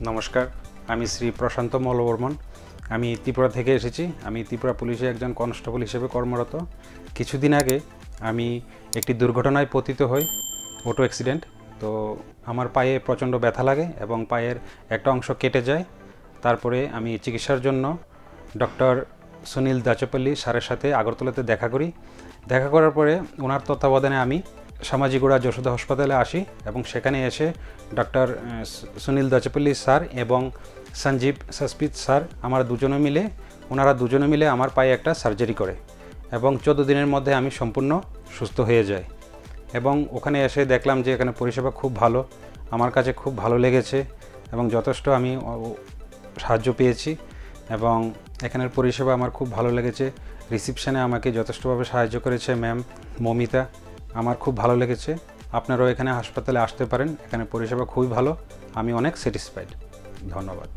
নমস্কার, আমি শ্রী প্রশান্ত মল্লবর্মন। আমি ত্রিপুরা থেকে এসেছি। আমি ত্রিপুরা পুলিশে একজন কনস্টেবল হিসেবে কর্মরত। কিছুদিন আগে আমি একটি দুর্ঘটনায় পতিত হই, অটো অ্যাক্সিডেন্ট। তো আমার পায়ে প্রচণ্ড ব্যথা লাগে এবং পায়ের একটা অংশ কেটে যায়। তারপরে আমি চিকিৎসার জন্য ডক্টর সুনীল দাচপল্লী স্যারের সাথে আগরতলাতে দেখা করি। দেখা করার পরে ওনার তত্ত্বাবধানে আমি সামাজিগুড়া যশোদা হাসপাতালে আসি এবং সেখানে এসে ডক্টর সুনীল দাচপল্লী স্যার এবং সঞ্জীব সস্পিত স্যার ওনারা দুজনে মিলে আমার পায়ে একটা সার্জারি করে এবং 14 দিনের মধ্যে আমি সম্পূর্ণ সুস্থ হয়ে যাই। এবং ওখানে এসে দেখলাম যে এখানে পরিষেবা খুব ভালো, আমার কাছে খুব ভালো লেগেছে এবং যথেষ্ট আমি সাহায্য পেয়েছি এবং এখানের পরিষেবা আমার খুব ভালো লেগেছে। রিসিপশানে আমাকে যথেষ্টভাবে সাহায্য করেছে ম্যাম মমিতা, আমার খুব ভালো লেগেছে। আপনারাও এখানে হাসপাতালে আসতে পারেন, এখানে পরিষেবা খুবই ভালো, আমি অনেক স্যাটিসফাইড। ধন্যবাদ।